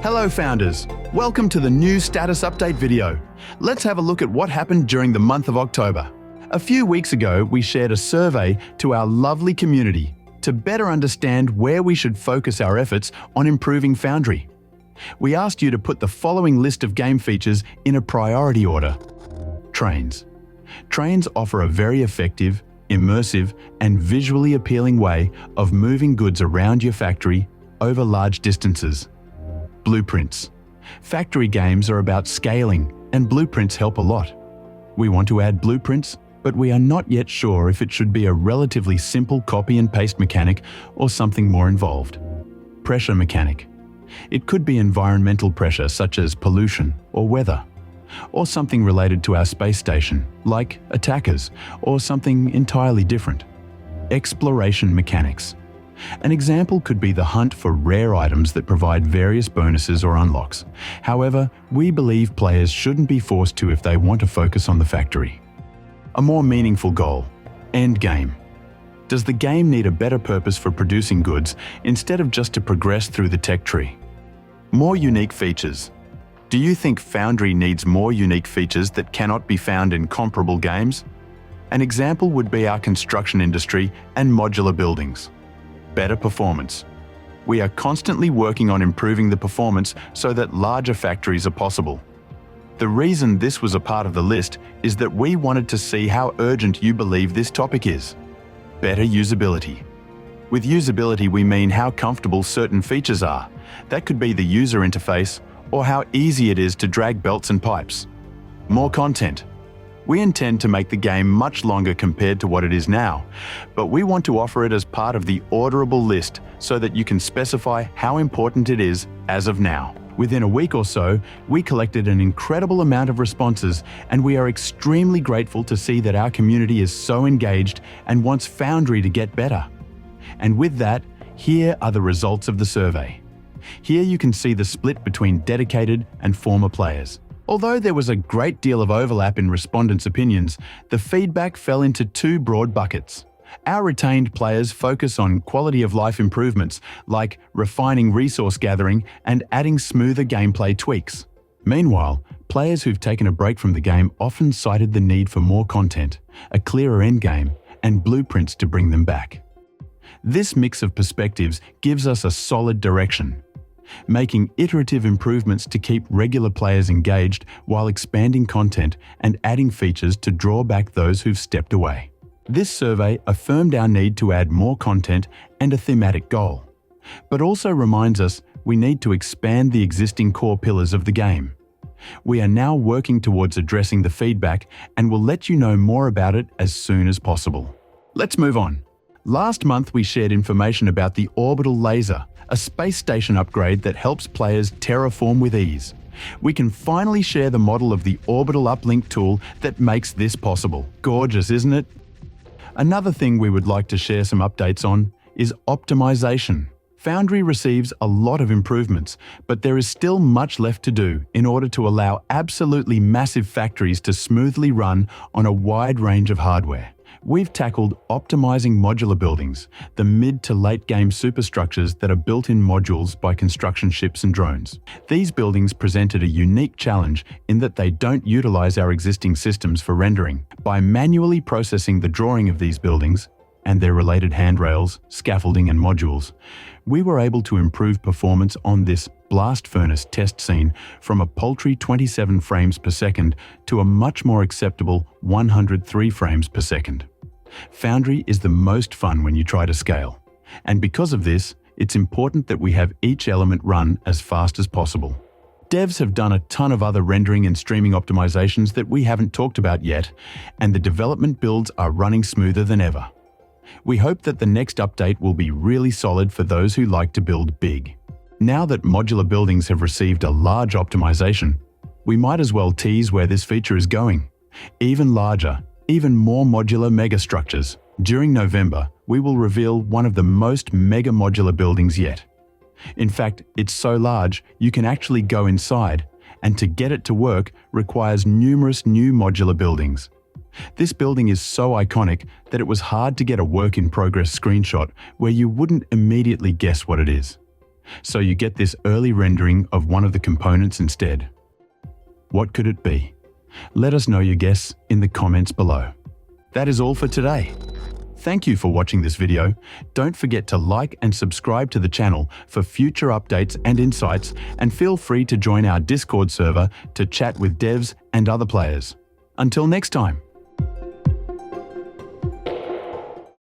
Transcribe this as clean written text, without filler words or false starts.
Hello founders, welcome to the new status update video. Let's have a look at what happened during the month of October. A few weeks ago, we shared a survey to our lovely community to better understand where we should focus our efforts on improving Foundry. We asked you to put the following list of game features in a priority order. Trains. Trains offer a very effective, immersive, and visually appealing way of moving goods around your factory over large distances. Blueprints. Factory games are about scaling, and blueprints help a lot. We want to add blueprints, but we are not yet sure if it should be a relatively simple copy and paste mechanic or something more involved. Pressure mechanic. It could be environmental pressure such as pollution or weather, or something related to our space station, like attackers, or something entirely different. Exploration mechanics. An example could be the hunt for rare items that provide various bonuses or unlocks. However, we believe players shouldn't be forced to if they want to focus on the factory. A more meaningful goal. End game. Does the game need a better purpose for producing goods instead of just to progress through the tech tree? More unique features. Do you think Foundry needs more unique features that cannot be found in comparable games? An example would be our construction industry and modular buildings. Better performance. We are constantly working on improving the performance so that larger factories are possible. The reason this was a part of the list is that we wanted to see how urgent you believe this topic is. Better usability. With usability, we mean how comfortable certain features are. That could be the user interface or how easy it is to drag belts and pipes. More content. We intend to make the game much longer compared to what it is now, but we want to offer it as part of the orderable list so that you can specify how important it is as of now. Within a week or so, we collected an incredible amount of responses, and we are extremely grateful to see that our community is so engaged and wants Foundry to get better. And with that, here are the results of the survey. Here you can see the split between dedicated and former players. Although there was a great deal of overlap in respondents' opinions, the feedback fell into two broad buckets. Our retained players focus on quality of life improvements, like refining resource gathering and adding smoother gameplay tweaks. Meanwhile, players who've taken a break from the game often cited the need for more content, a clearer endgame, and blueprints to bring them back. This mix of perspectives gives us a solid direction, making iterative improvements to keep regular players engaged while expanding content and adding features to draw back those who've stepped away. This survey affirmed our need to add more content and a thematic goal, but also reminds us we need to expand the existing core pillars of the game. We are now working towards addressing the feedback and will let you know more about it as soon as possible. Let's move on. Last month we shared information about the Orbital laser, a space station upgrade that helps players terraform with ease. We can finally share the model of the Orbital uplink tool that makes this possible. Gorgeous, isn't it? Another thing we would like to share some updates on is optimization. Foundry receives a lot of improvements, but there is still much left to do in order to allow absolutely massive factories to smoothly run on a wide range of hardware. We've tackled optimizing modular buildings, the mid to late game superstructures that are built in modules by construction ships and drones. These buildings presented a unique challenge in that they don't utilize our existing systems for rendering. By manually processing the drawing of these buildings and their related handrails, scaffolding and modules, we were able to improve performance on this blast furnace test scene from a paltry 27 frames per second to a much more acceptable 103 frames per second. Foundry is the most fun when you try to scale, and because of this, it's important that we have each element run as fast as possible. Devs have done a ton of other rendering and streaming optimizations that we haven't talked about yet, and the development builds are running smoother than ever. We hope that the next update will be really solid for those who like to build big. Now that modular buildings have received a large optimization, we might as well tease where this feature is going. Even larger, even more modular megastructures. During November, we will reveal one of the most mega modular buildings yet. In fact, it's so large you can actually go inside, and to get it to work requires numerous new modular buildings. This building is so iconic that it was hard to get a work-in-progress screenshot where you wouldn't immediately guess what it is. so you get this early rendering of one of the components instead. What could it be? Let us know your guess in the comments below. That is all for today. Thank you for watching this video. Don't forget to like and subscribe to the channel for future updates and insights, and feel free to join our Discord server to chat with devs and other players. Until next time.